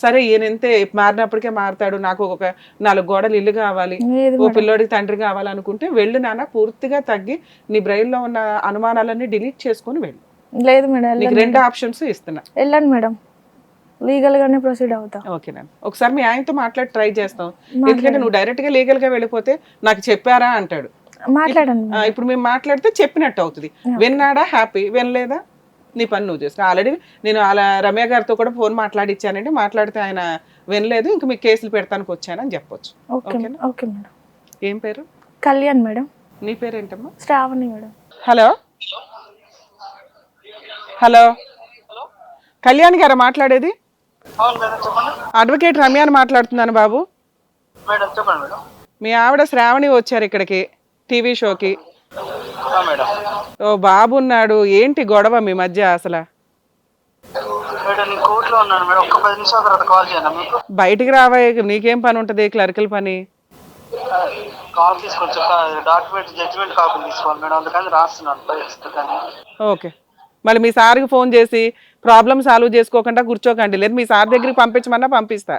సరే ఈయన ఎంతే మారినప్పటికే మారతాడు, నాకు ఒక 4 గోడలు ఇల్లు కావాలి, లేదు ఓ మేడం. పిల్లోడికి తండ్రి కావాలనుకుంటే వెళ్ళు నాన్న, పూర్తిగా తగ్గి నీ బ్రెయిన్ లో ఉన్న అనుమానాలన్నీ డిలీట్ చేసుకుని వెళ్ళు. లేదు మేడం, నీకు వెళ్ళను 2 ఆప్షన్స్ ఇస్తున్నా. వెళ్ళను మేడం, లీగల్ గానే ప్రొసీడ్ అవుతా. ఓకేనండి, ఒకసారి మీ ఆయనతో మాట్లాడి ట్రై చేస్తాం. ఎందుకంటే మాట్లాడండి. నువ్వు డైరెక్ట్ గా లీగల్ గా వెళ్ళిపోతే నాకు చెప్పారా అంటాడు. మాట్లాడండి మేడం. ఇప్పుడు మేము మాట్లాడితే చెప్పినట్టు అవుతుంది. విన్నాడా హ్యాపీ, వినలేదా నీ పని నువ్వు చేసుకో. ఆల్రెడీ నేను అలా రమ్య గారితో కూడా ఫోన్ మాట్లాడిచ్చానండి, మాట్లాడితే ఆయన వినలేదు, ఇంక మీకు కేసులు పెడతానికి వచ్చానని చెప్పొచ్చు. ఓకే ఓకేనా? Okay madam. ఏం పేరు? కళ్యాణ్ మేడం. నీ పేరేంటమ్మా? Sravani madam. Hello hello, Kalyan గారా మాట్లాడేది? అవును మేడం, చెప్పండి. అడ్వకేట్ రమ్యాని మాట్లాడుతున్నాను బాబు. మేడం చెప్పండి మేడం. మీ ఆవిడ శ్రావణి వచ్చారు ఇక్కడికి టీవీ షోకి. మేడం ఓ బాబు ఉన్నాడు, ఏంటి గొడవ మీ మధ్య అసలు? మేడం నేను కోర్టులో ఉన్నాను మేడం, ఒక్క 10 నిమిషాల తర్వాత కాల్ చేయండి మీకు. బయటికి రావా, నీకేం పని ఉంటుంది క్లరికల్ పని? కాల్ తీసుకొచ్చి డాక్యుమెంట్ జడ్జిమెంట్ కాపీ తీసుకోవాలి మేడం, అందుకని రాస్తున్నాను పుస్తకాన్ని. ఓకే, మళ్ళీ మీ సార్కి ఫోన్ చేసి ప్రాబ్లమ్ సాల్వ్ చేసుకోకుండా కూర్చోకండి, లేదు మీ సార్ దగ్గరికి పంపించమన్నా పంపిస్తా.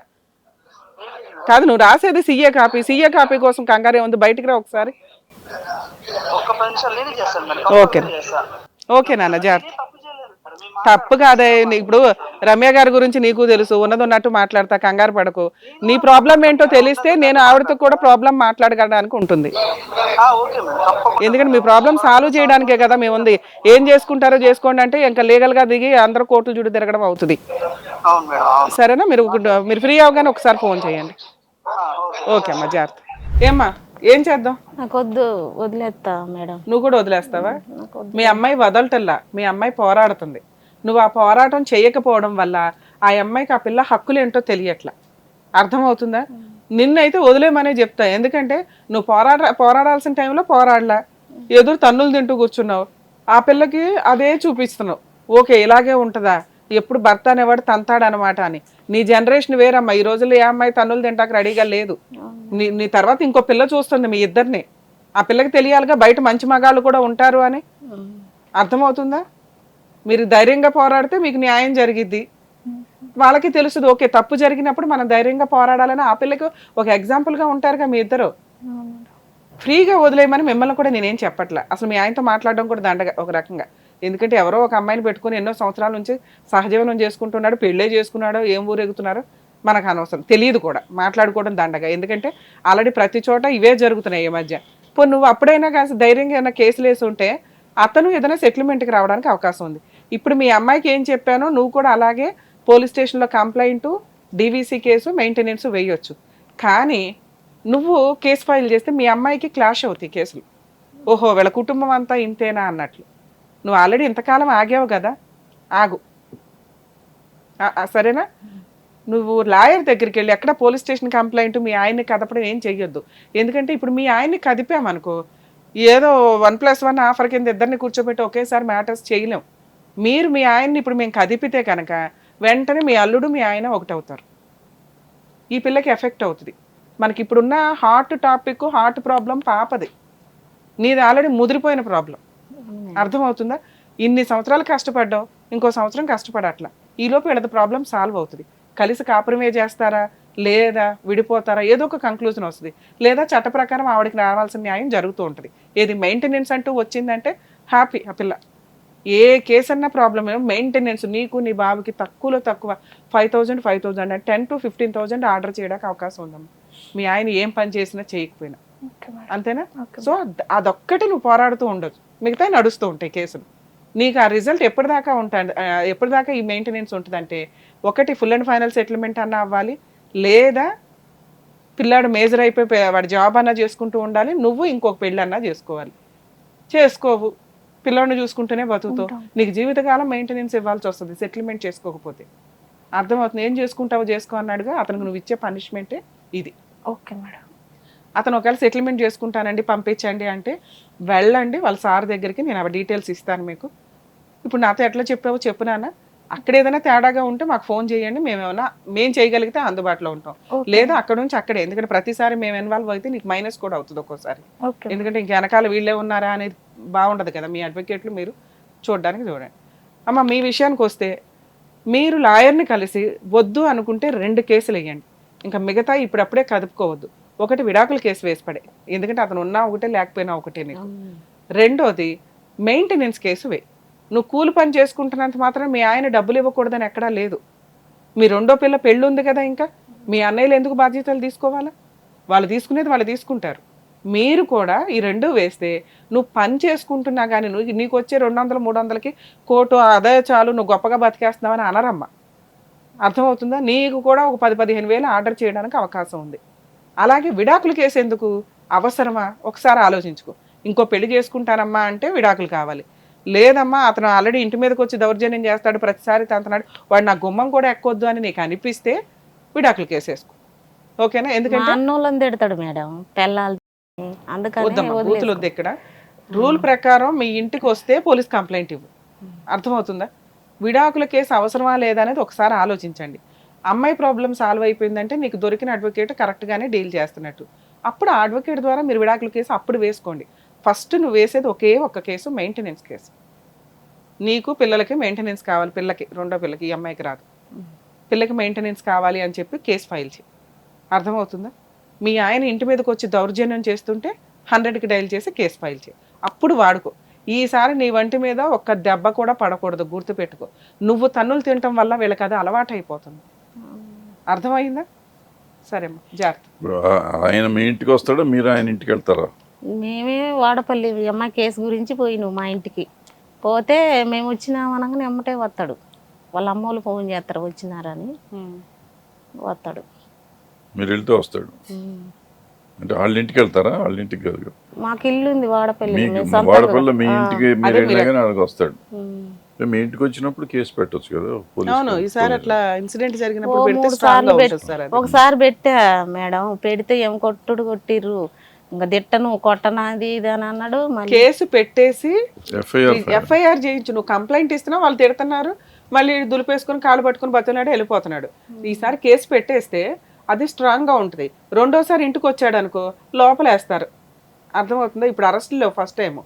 కాదు, నువ్వు రాసేది సీఏ కాపీ కోసం కంగారే ఉంది, బయటికి రా ఒకసారి. ఒక్క 10 నిమిషాలు నేనే చేస్తాను మేడం, ఓకే కంపల్సరీ చేస్తా. ఓకే నాన్న, జాగ్రత్త. తప్పు చేయలేదు మేడం, మీ తప్పు కాదే, ఇప్పుడు రమ్య గారి గురించి నీకు తెలుసు, ఉన్నది ఉన్నట్టు మాట్లాడతా, కంగారు పడకు. నీ ప్రాబ్లం ఏంటో తెలిస్తే నేను ఆవిడతో కూడా ప్రాబ్లం మాట్లాడగలడానికి ఉంటుంది. ఓకే మేడం, తప్పకుండా. ఎందుకంటే మీ ప్రాబ్లం సాల్వ్ చేయడానికే కదా మేము ఉంది. ఏం చేసుకుంటారో చేసుకోండి అంటే ఇంకా లీగల్ గా దిగి అందరూ కోర్టులు చుట్టూ తిరగడం అవుతుంది. అవును మేడం, అవును. సరేనా? మీరు ఫ్రీ అవగానే ఒకసారి ఫోన్ చేయండి. ఓకే. ఓకే అమ్మా, జాగ్రత్త. ఏమ్మా, ఏం చేద్దాం? నాకు వద్దు, వదిలేస్తా మేడం. నువ్వు కూడా వదిలేస్తావా? నాకు వద్దు. మీ అమ్మాయి వదలటల్లా, మీ అమ్మాయి పోరాడుతుంది. నువ్వు ఆ పోరాటం చేయకపోవడం వల్ల ఆ అమ్మాయికి ఆ పిల్ల హక్కులు ఏంటో తెలియట్లా. అర్థమవుతుందా? నిన్నైతే వదిలేమనే చెప్తా, ఎందుకంటే నువ్వు పోరాడాల్సిన టైంలో పోరాడలా, ఎదురు తన్నులు తింటూ కూర్చున్నావు. ఆ పిల్లకి అదే చూపిస్తున్నావు. ఓకే, ఇలాగే ఉంటుందా, ఎప్పుడు భర్త అనేవాడు తంతాడనమాట అని. నీ జనరేషన్ వేరమ్మా, ఈ రోజుల్లో ఏ అమ్మాయి తన్నులు తింటాక రెడీగా లేదు. నీ తర్వాత ఇంకో పిల్ల చూస్తుంది మీ ఇద్దరిని. ఆ పిల్లకి తెలియాలిగా బయట మంచి మగాళ్ళు కూడా ఉంటారు అని. అర్థమవుతుందా? మీరు ధైర్యంగా పోరాడితే మీకు న్యాయం జరిగిద్ది. వాళ్ళకి తెలుసుది, ఓకే తప్పు జరిగినప్పుడు మనం ధైర్యంగా పోరాడాలని. ఆ పిల్లకి ఒక ఎగ్జాంపుల్గా ఉంటారుగా మీ ఇద్దరు. ఫ్రీగా వదిలేయమని మిమ్మల్ని కూడా నేనేం చెప్పట్లే. అసలు మీ ఆయనతో మాట్లాడడం కూడా దండగా ఒక రకంగా. ఎందుకంటే ఎవరో ఒక అమ్మాయిని పెట్టుకుని ఎన్నో సంవత్సరాల నుంచి సహజీవనం చేసుకుంటున్నాడు, పెళ్ళే చేసుకున్నాడో ఏం ఊరెగుతున్నారో మనకు అనవసరం, తెలియదు కూడా. మాట్లాడుకోవడం దండగా, ఎందుకంటే ఆల్రెడీ ప్రతి చోట ఇవే జరుగుతున్నాయి ఈ మధ్య. ఇప్పుడు నువ్వు అప్పుడైనా కాస్త ధైర్యంగా ఏమైనా కేసులు వేసి ఉంటే అతను ఏదైనా సెటిల్మెంట్కి రావడానికి అవకాశం ఉంది. ఇప్పుడు మీ అమ్మాయికి ఏం చెప్పానో నువ్వు కూడా అలాగే పోలీస్ స్టేషన్లో కంప్లైంట్, డీవీసీ కేసు, మెయింటెనెన్స్ వేయొచ్చు. కానీ నువ్వు కేసు ఫైల్ చేస్తే మీ అమ్మాయికి క్లాష్ అవుతాయి కేసులు. ఓహో, వీళ్ళ కుటుంబం అంతా ఇంతేనా అన్నట్లు. నువ్వు ఆల్రెడీ ఇంతకాలం ఆగావు కదా, ఆగు. సరేనా? నువ్వు లాయర్ దగ్గరికి వెళ్ళి ఎక్కడ పోలీస్ స్టేషన్ కంప్లైంట్ మీ ఆయన్ని కదపడం ఏం చెయ్యొద్దు. ఎందుకంటే ఇప్పుడు మీ ఆయన్ని కదిపామనుకో, ఏదో 1+1 ఆఫర్ కింద ఇద్దరిని కూర్చోబెట్టి ఒకేసారి మ్యాటర్స్ చేయలేం. మీరు మీ ఆయన్ని ఇప్పుడు మేము కదిపితే కనుక వెంటనే మీ అల్లుడు మీ ఆయన ఒకటవుతారు. ఈ పిల్లకి ఎఫెక్ట్ అవుతుంది. మనకి ఇప్పుడున్న హార్ట్ టాపిక్, హార్ట్ ప్రాబ్లం పాపది, నీది ఆల్రెడీ ముదిరిపోయిన ప్రాబ్లం. అర్థమవుతుందా? ఇన్ని సంవత్సరాలు కష్టపడ్డావు, ఇంకో సంవత్సరం కష్టపడట్లా. ఈలోపు వీళ్ళది ప్రాబ్లం సాల్వ్ అవుతుంది. కలిసి కాపురమే చేస్తారా, లేదా విడిపోతారా, ఏదో ఒక కంక్లూజన్ వస్తుంది. లేదా చట్ట ప్రకారం ఆవిడకి రావాల్సిన న్యాయం జరుగుతూ ఉంటుంది. ఏది మెయింటెనెన్స్ అంటూ వచ్చిందంటే హ్యాపీ ఆ పిల్ల. ఏ కేసు అన్నా ప్రాబ్లం మెయింటెనెన్స్. నీకు నీ బాబుకి తక్కువలో తక్కువ 5,000 అంటే 10,000 to 15,000 ఆర్డర్ చేయడానికి అవకాశం ఉందమ్మా, మీ ఆయన ఏం పని చేసినా చేయకపోయినా. అంతేనా? సో అదొక్కటి నువ్వు పోరాడుతూ ఉండొచ్చు, మిగతా నడుస్తూ ఉంటాయి కేసులు. నీకు ఆ రిజల్ట్ ఎప్పటిదాకా ఉంటుంది, ఎప్పటిదాకా ఈ మెయింటెనెన్స్ ఉంటుందంటే, ఒకటి ఫుల్ అండ్ ఫైనల్ సెటిల్మెంట్ అన్నా అవ్వాలి, లేదా పిల్లాడు మేజర్ అయిపోయి వాడి జాబ్ అన్నా చేసుకుంటూ ఉండాలి, నువ్వు ఇంకొక పెళ్ళి అన్నా చేసుకోవాలి. చేసుకోవు, పిల్లాడిని చూసుకుంటూనే బతుకుతావు. నీకు జీవితకాలం మెయింటెనెన్స్ ఇవ్వాల్సి వస్తుంది సెటిల్మెంట్ చేసుకోకపోతే. అర్థమవుతుంది? ఏం చేసుకుంటావో చేసుకో అన్నాడుగా, అతనికి నువ్వు ఇచ్చే పనిష్మెంటే ఇది. Okay madam. అతను ఒకవేళ సెటిల్మెంట్ చేసుకుంటానండి పంపించండి అంటే వెళ్ళండి వాళ్ళ సార్ దగ్గరికి, నేను ఆ డీటెయిల్స్ ఇస్తాను మీకు. ఇప్పుడు నాతో ఎట్లా చెప్పావో చెప్పు నాన్న, అక్కడ ఏదైనా తేడాగా ఉంటే మాకు ఫోన్ చేయండి, మేము చేయగలిగితే అందుబాటులో ఉంటాం. లేదా అక్కడ నుంచి అక్కడే, ఎందుకంటే ప్రతిసారి మేము ఇన్వాల్వ్ అయితే నీకు మైనస్ కూడా అవుతుంది ఒక్కోసారి. ఎందుకంటే ఇంక వెనకాల వీళ్ళే ఉన్నారా అనేది బాగుండదు కదా. మీ అడ్వకేట్లు మీరు చూడడానికి చూడండి. అమ్మ, మీ విషయానికి వస్తే మీరు లాయర్ని కలిసి వద్దు అనుకుంటే 2 కేసులు వేయండి. ఇంకా మిగతా ఇప్పుడప్పుడే కదుపుకోవద్దు. ఒకటి విడాకుల కేసు వేసి పడే, ఎందుకంటే అతను ఉన్నా ఒకటే లేకపోయినా ఒకటే నీకు. రెండోది మెయింటెనెన్స్ కేసు వే. నువ్వు కూలి పని చేసుకుంటున్నంత మాత్రం మీ ఆయన డబ్బులు ఇవ్వకూడదని ఎక్కడా లేదు. మీ రెండో పిల్ల పెళ్ళి ఉంది కదా, ఇంకా మీ అన్నయ్యలు ఎందుకు బాధ్యతలు తీసుకోవాలా? వాళ్ళు తీసుకునేది వాళ్ళు తీసుకుంటారు. మీరు కూడా ఈ 2 వేస్తే నువ్వు పని చేసుకుంటున్నా కానీ నీకు వచ్చే 200-300కి కోటు అదే చాలు, నువ్వు గొప్పగా బతికేస్తున్నావని అనరమ్మా. అర్థమవుతుందా? నీకు కూడా ఒక 10-15 వేలు ఆర్డర్ చేయడానికి అవకాశం ఉంది. అలాగే విడాకుల కేసు ఎందుకు అవసరమా? ఒకసారి ఆలోచించుకో. ఇంకో పెళ్లి చేసుకుంటానమ్మా అంటే విడాకులు కావాలి. లేదమ్మా అతను ఆల్రెడీ ఇంటి మీదకి వచ్చి దౌర్జన్యం చేస్తాడు, ప్రతిసారి తంతనాడు, వాడు నా గుమ్మం కూడా ఎక్కొద్దు అని నీకు అనిపిస్తే విడాకుల కేసు వేసుకో. ఓకేనా? ఎందుకంటే అన్నోళ్ళని తిడతాడు మేడం పిల్లలు, అందుకని వద్దమ్మా, బూతులు వద్దు. ఇక్కడ రూల్ ప్రకారం మీ ఇంటికి వస్తే పోలీస్ కంప్లైంట్ ఇవ్వు. అర్థమవుతుందా? విడాకుల కేసు అవసరమా లేదా అనేది ఒకసారి ఆలోచించండి. అమ్మాయి ప్రాబ్లం సాల్వ్ అయిపోయిందంటే నీకు దొరికిన అడ్వకేట్ కరెక్ట్గానే డీల్ చేస్తున్నట్టు. అప్పుడు ఆ అడ్వకేట్ ద్వారా మీరు విడాకుల కేసు అప్పుడు వేసుకోండి. ఫస్ట్ నువ్వు వేసేది ఒకే ఒక్క కేసు, మెయింటెనెన్స్ కేసు. నీకు పిల్లలకి మెయింటెనెన్స్ కావాలి, పిల్లకి రెండో పిల్లకి, ఈ అమ్మాయికి రాదు. పిల్లకి మెయింటెనెన్స్ కావాలి అని చెప్పి కేసు ఫైల్ చేయి. అర్థమవుతుందా? మీ ఆయన ఇంటి మీదకి వచ్చి దౌర్జన్యం చేస్తుంటే 100కి డైల్ చేసి కేసు ఫైల్ చేయి. అప్పుడు వాడుకో. ఈసారి నీ వంటి మీద ఒక్క దెబ్బ కూడా పడకూడదు, గుర్తుపెట్టుకో. నువ్వు తన్నులు తినటం వల్ల వీళ్ళకి అది అలవాటు అయిపోతుంది. అర్థమైందా? సరేమ్మా, జాగ్రత్త. ఆయన మీ ఇంటికి వస్తాడా, మీరు ఆయన ఇంటికి వెళ్తారా? మేమే వాడపల్లి అమ్మ కేసు గురించి పోయినావు మా ఇంటికి. పోతే మేము వచ్చినామనగానే ఎమ్మటే వస్తాడు. వాళ్ళ అమ్మోళ్ళు ఫోన్ చేస్తారు వచ్చినారని, వస్తాడు. మీరు వెళ్తే వస్తాడు అంటే వాళ్ళ ఇంటికి వెళ్తారా? వాళ్ళ ఇంటికి కాదు కదా, మాకు ఇల్లు ఉంది వాడపల్లి. వాడపల్లి మీ ఇంటికి మీరు వెళ్ళినా కానీ అక్కడికి వస్తాడు. మీ ఇంటికి వచ్చినప్పుడు కేసు పెట్టొచ్చు కదా అవును. ఈసారి అట్లా ఇన్సిడెంట్ జరిగినప్పుడు పెడితే 3 strong గా సార్లు ఉంటుంది సార్ అది. ఒకసారి పెట్టా మేడం, పెడితే ఏం కొట్టిర్రు, ఇంకా తిట్టను కొట్టనాది ఇది అని అన్నాడు. కేసు పెట్టేసి ఎఫ్ఐఆర్ ఎఫ్ఐఆర్ చేయించు. నువ్వు కంప్లైంట్ ఇస్తున్నావు, వాళ్ళు తిడుతున్నారు, మళ్ళీ దులిపేసుకుని కాళ్ళు పట్టుకుని బతున్నాడు, వెళ్ళిపోతున్నాడు. ఈసారి కేసు పెట్టేస్తే అది స్ట్రాంగ్ గా ఉంటుంది. రెండోసారి ఇంటికి వచ్చాడు అనుకో, లోపలేస్తారు. అర్థమవుతుందా? ఇప్పుడు అరెస్ట్ లేవు ఫస్ట్ టైం.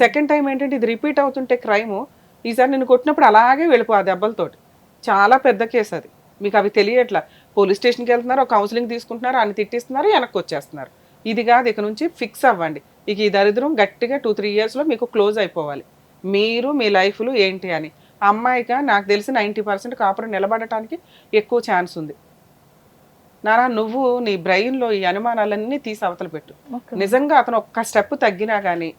సెకండ్ టైం ఏంటంటే ఇది రిపీట్ అవుతుంటే క్రైమ్, ఈసారి నేను కొట్టినప్పుడు అలాగే వెళ్ళిపో ఆ దెబ్బలతోటి. చాలా పెద్ద కేసు అది. మీకు అవి తెలియట్లా. పోలీస్ స్టేషన్కి వెళ్తున్నారు, కౌన్సిలింగ్ తీసుకుంటున్నారు, అని తిట్టిస్తున్నారు, వెనక్కి వచ్చేస్తున్నారు. ఇది కాదు, ఇక నుంచి ఫిక్స్ అవ్వండి. ఇక ఈ దరిద్రం గట్టిగా 2-3 ఇయర్స్లో మీకు క్లోజ్ అయిపోవాలి. మీరు మీ లైఫ్లు ఏంటి అని. అమ్మాయిగా నాకు తెలిసి 90% కాపురం నిలబడటానికి ఎక్కువ ఛాన్స్ ఉంది. నానా, నువ్వు నీ బ్రెయిన్లో ఈ అనుమానాలన్నీ తీసి అవతల పెట్టు. నిజంగా అతను ఒక్క స్టెప్ తగ్గినా కానీ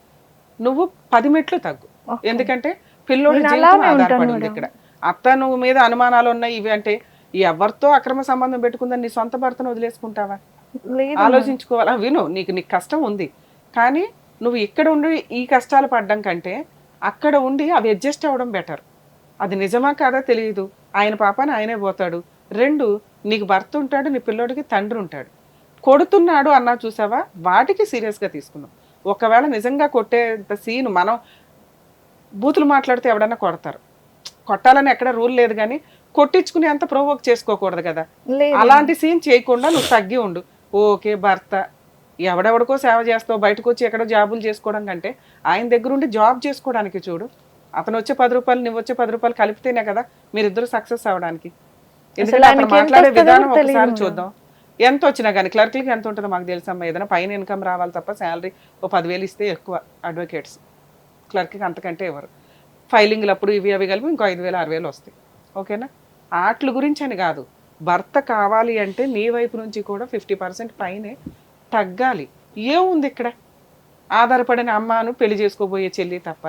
నువ్వు 10 మెట్లు తగ్గు. ఎందుకంటే పిల్లోడి జీవితం ఆధారపడింది ఇక్కడ. అతను మీద అనుమానాలు ఉన్నాయి ఇవి అంటే, ఎవరితో అక్రమ సంబంధం పెట్టుకుందని నీ సొంత భర్తను వదిలేసుకుంటావా? ఆలోచించుకోవాలా. విను, నీకు కష్టం ఉంది, కానీ నువ్వు ఇక్కడ ఉండి ఈ కష్టాలు పడ్డం కంటే అక్కడ ఉండి అవి అడ్జస్ట్ అవ్వడం బెటర్. అది నిజమా కాదా తెలియదు. ఆయన పాపాన్ని ఆయనే పోతాడు. 2, నీకు భర్త ఉంటాడు, నీ పిల్లోడికి తండ్రి ఉంటాడు. కొడుతున్నాడు అన్నా చూసావా, వాటికి సీరియస్గా తీసుకున్నాం. ఒకవేళ నిజంగా కొట్టేంత సీన్, మనం బూతులు మాట్లాడితే ఎవడన్నా కొడతారు, కొట్టాలని ఎక్కడ రూల్ లేదు, కానీ కొట్టించుకుని అంత ప్రొవోక్ చేసుకోకూడదు కదా. అలాంటి సీన్ చేయకుండా నువ్వు తగ్గి ఉండు. ఓకే, భర్త ఎవడెవడికో సేవ చేస్తావు, బయటకు వచ్చి ఎక్కడో జాబులు చేసుకోవడం కంటే ఆయన దగ్గర ఉండి జాబ్ చేసుకోవడానికి చూడు. అతను వచ్చే 10 రూపాయలు, నువ్వు వచ్చే 10 రూపాయలు కలిపితేనే కదా మీరిద్దరు సక్సెస్ అవ్వడానికి. ఎందుకంటే అతను మాట్లాడే విధానం ఒకసారి చూద్దాం. ఎంత వచ్చినా కానీ క్లర్క్లకి ఎంత ఉంటుందో మాకు తెలుసమ్మా. ఏదైనా పైన ఇన్కమ్ రావాలి తప్ప శాలరీ ఓ 10,000 ఇస్తే ఎక్కువ అడ్వకేట్స్. క్లర్క్కి అంతకంటే ఎవరు. ఫైలింగ్లు అప్పుడు ఇవి అవి కలిపి ఇంకో 5,000-6,000 వస్తాయి. ఓకేనా? ఆటల గురించి అని కాదు, భర్త కావాలి అంటే నీ వైపు నుంచి కూడా 50% పైనే తగ్గాలి. ఏముంది ఇక్కడ? ఆధారపడిన అమ్మను పెళ్లి చేసుకోబోయే చెల్లి తప్ప